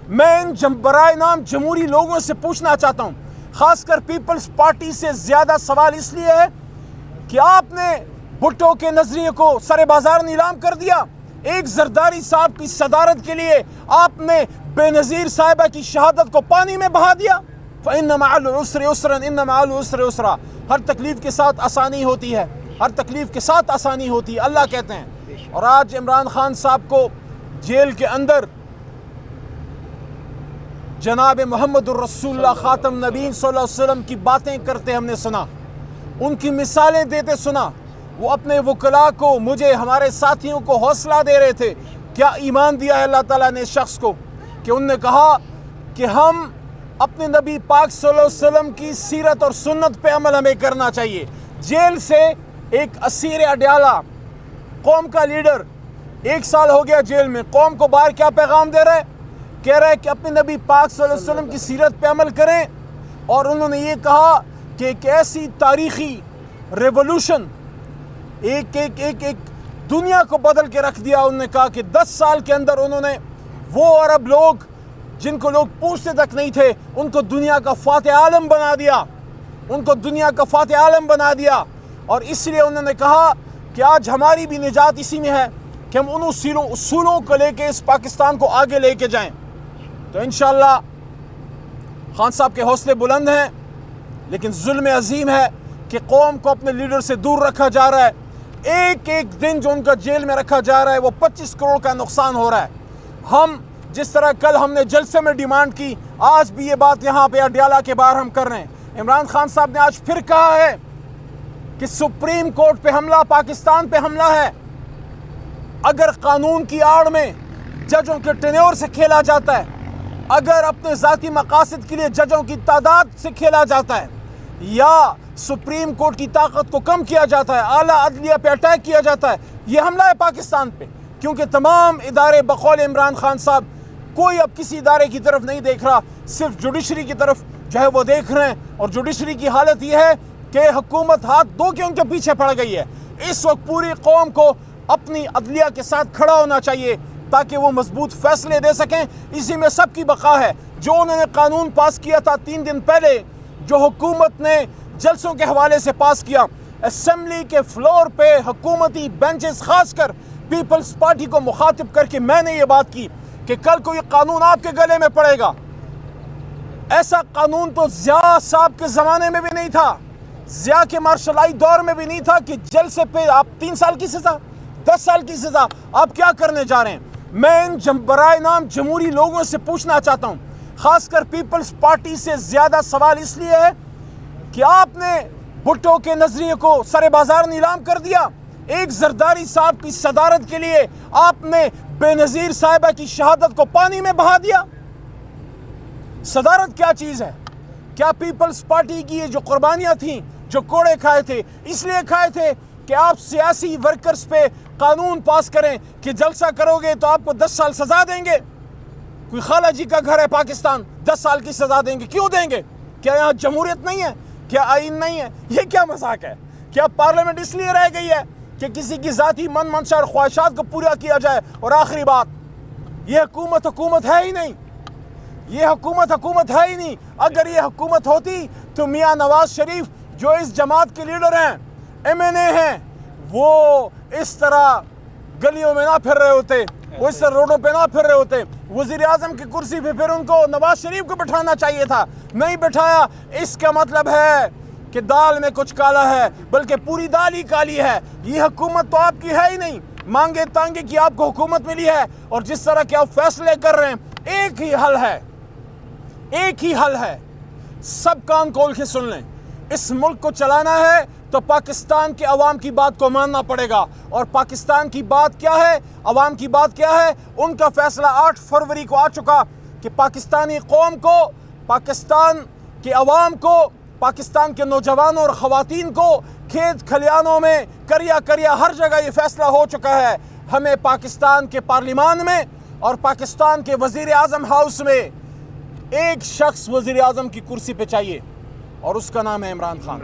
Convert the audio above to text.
میں ان برائے نام جمہوری لوگوں سے پوچھنا چاہتا ہوں، خاص کر پیپلز پارٹی سے زیادہ سوال اس لیے ہے کہ آپ نے بھٹو کے نظریے کو سر بازار نیلام کر دیا۔ ایک زرداری صاحب کی صدارت کے لیے آپ نے بے نظیر صاحبہ کی شہادت کو پانی میں بہا دیا۔ فَإِنَّ مَعَ الْعُسْرِ يُسْرًا إِنَّ مَعَ الْعُسْرِ يُسْرًا، ہر تکلیف کے ساتھ آسانی ہوتی ہے، ہر تکلیف کے ساتھ آسانی ہوتی ہے، اللہ کہتے ہیں۔ اور آج عمران خان صاحب کو جیل کے اندر جناب محمد الرسول اللہ خاتم نبیین صلی اللہ علیہ وسلم کی باتیں کرتے ہم نے سنا، ان کی مثالیں دیتے سنا۔ وہ اپنے وکلاء کو، مجھے، ہمارے ساتھیوں کو حوصلہ دے رہے تھے۔ کیا ایمان دیا ہے اللہ تعالیٰ نے اس شخص کو کہ انہوں نے کہا کہ ہم اپنے نبی پاک صلی اللہ علیہ وسلم کی سیرت اور سنت پہ عمل ہمیں کرنا چاہیے۔ جیل سے ایک اسیر اڈیالہ، قوم کا لیڈر، 1 سال ہو گیا جیل میں، قوم کو باہر کیا پیغام دے رہا ہے؟ کہہ رہا ہے کہ اپنے نبی پاک صلی اللہ علیہ وسلم کی سیرت پہ عمل کریں، اور انہوں نے یہ کہا کہ ایک ایسی تاریخی ریولوشن، ایک دنیا کو بدل کے رکھ دیا۔ انہوں نے کہا کہ 10 سال کے اندر انہوں نے وہ عرب لوگ جن کو لوگ پوچھتے تک نہیں تھے، ان کو دنیا کا فاتح عالم بنا دیا، ان کو دنیا کا فاتح عالم بنا دیا۔ اور اس لیے انہوں نے کہا کہ آج ہماری بھی نجات اسی میں ہے کہ ہم ان اصولوں کو لے کے اس پاکستان کو آگے لے کے جائیں۔ تو انشاءاللہ خان صاحب کے حوصلے بلند ہیں، لیکن ظلم عظیم ہے کہ قوم کو اپنے لیڈر سے دور رکھا جا رہا ہے۔ ایک ایک دن جو ان کا جیل میں رکھا جا رہا ہے وہ 25 کروڑ کا نقصان ہو رہا ہے۔ ہم جس طرح کل ہم نے جلسے میں ڈیمانڈ کی، آج بھی یہ بات یہاں پہ اڈیالہ کے باہر ہم کر رہے ہیں۔ عمران خان صاحب نے آج پھر کہا ہے کہ سپریم کورٹ پہ حملہ، پاکستان پہ حملہ ہے۔ اگر قانون کی آڑ میں ججوں کے ٹینیور سے کھیلا جاتا ہے، اگر اپنے ذاتی مقاصد کے لیے ججوں کی تعداد سے کھیلا جاتا ہے، یا سپریم کورٹ کی طاقت کو کم کیا جاتا ہے، اعلیٰ عدلیہ پہ اٹیک کیا جاتا ہے، یہ حملہ ہے پاکستان پہ۔ کیونکہ تمام ادارے بقول عمران خان صاحب، کوئی اب کسی ادارے کی طرف نہیں دیکھ رہا، صرف جوڈیشری کی طرف جو ہے وہ دیکھ رہے ہیں۔ اور جوڈیشری کی حالت یہ ہے کہ حکومت ہاتھ دھو کے ان کے پیچھے پڑ گئی ہے۔ اس وقت پوری قوم کو اپنی عدلیہ کے ساتھ کھڑا ہونا چاہیے تاکہ وہ مضبوط فیصلے دے سکیں۔ اسی میں سب کی بقا ہے۔ جو انہوں نے قانون پاس کیا تھا 3 دن پہلے، جو حکومت نے جلسوں کے حوالے سے پاس کیا، اسمبلی کے فلور پہ حکومتی بینچز، خاص کر پیپلز پارٹی کو مخاطب کر کے میں نے یہ بات کی کہ کل کو یہ قانون آپ کے گلے میں پڑے گا۔ ایسا قانون تو ضیاء صاحب کے زمانے میں بھی نہیں تھا، ضیاء کے مارشلائی دور میں بھی نہیں تھا کہ جلسے پہ آپ 3 سال کی سزا، 10 سال کی سزا، آپ کیا کرنے جا رہے ہیں؟ میں ان برائے نام جمہوری لوگوں سے پوچھنا چاہتا ہوں، خاص کر پیپلز پارٹی سے زیادہ سوال اس لیے ہے کہ آپ نے بھٹو کے نظریے کو سر بازار نیلام کر دیا۔ ایک زرداری صاحب کی صدارت کے لیے آپ نے بے نظیر صاحبہ کی شہادت کو پانی میں بہا دیا۔ صدارت کیا چیز ہے؟ کیا پیپلز پارٹی کی یہ جو قربانیاں تھیں، جو کوڑے کھائے تھے، اس لیے کھائے تھے کہ آپ سیاسی ورکرز پہ قانون پاس کریں کہ جلسہ کرو گے تو آپ کو 10 سال سزا دیں گے؟ کوئی خالہ جی کا گھر ہے پاکستان، 10 سال کی سزا دیں گے؟ کیوں دیں گے؟ کیا یہاں جمہوریت نہیں ہے؟ کیا آئین نہیں ہے؟ یہ کیا مذاق ہے؟ کیا پارلیمنٹ اس لیے رہ گئی ہے کہ کسی کی ذاتی من منشا اور خواہشات کو پورا کیا جائے؟ اور آخری بات، یہ حکومت ہے ہی نہیں، یہ حکومت ہے ہی نہیں۔ اگر یہ حکومت ہوتی تو میاں نواز شریف جو اس جماعت کے لیڈر ہیں، MNA ہیں، وہ اس طرح گلیوں میں نہ پھر رہے ہوتے، وہ اس طرح روڈوں پہ نہ پھر رہے ہوتے۔ وزیر اعظم کی کرسی پہ پھر ان کو نواز شریف کو بٹھانا چاہیے تھا، نہیں بٹھایا۔ اس کا مطلب ہے کہ دال میں کچھ کالا ہے، بلکہ پوری دال ہی کالی ہے۔ یہ حکومت تو آپ کی ہے ہی نہیں، مانگے تانگے کی آپ کو حکومت ملی ہے۔ اور جس طرح کے آپ فیصلے کر رہے ہیں، ایک ہی حل ہے، ایک ہی حل ہے، سب کان کھول کے سن لیں۔ اس ملک کو چلانا ہے تو پاکستان کے عوام کی بات کو ماننا پڑے گا۔ اور پاکستان کی بات کیا ہے، عوام کی بات کیا ہے؟ ان کا فیصلہ 8 فروری کو آ چکا کہ پاکستانی قوم کو، پاکستان کے عوام کو، پاکستان کے نوجوانوں اور خواتین کو کھیت کھلیانوں میں، کریا ہر جگہ یہ فیصلہ ہو چکا ہے۔ ہمیں پاکستان کے پارلیمان میں اور پاکستان کے وزیر اعظم ہاؤس میں ایک شخص وزیر اعظم کی کرسی پہ چاہیے، اور اس کا نام ہے عمران خان۔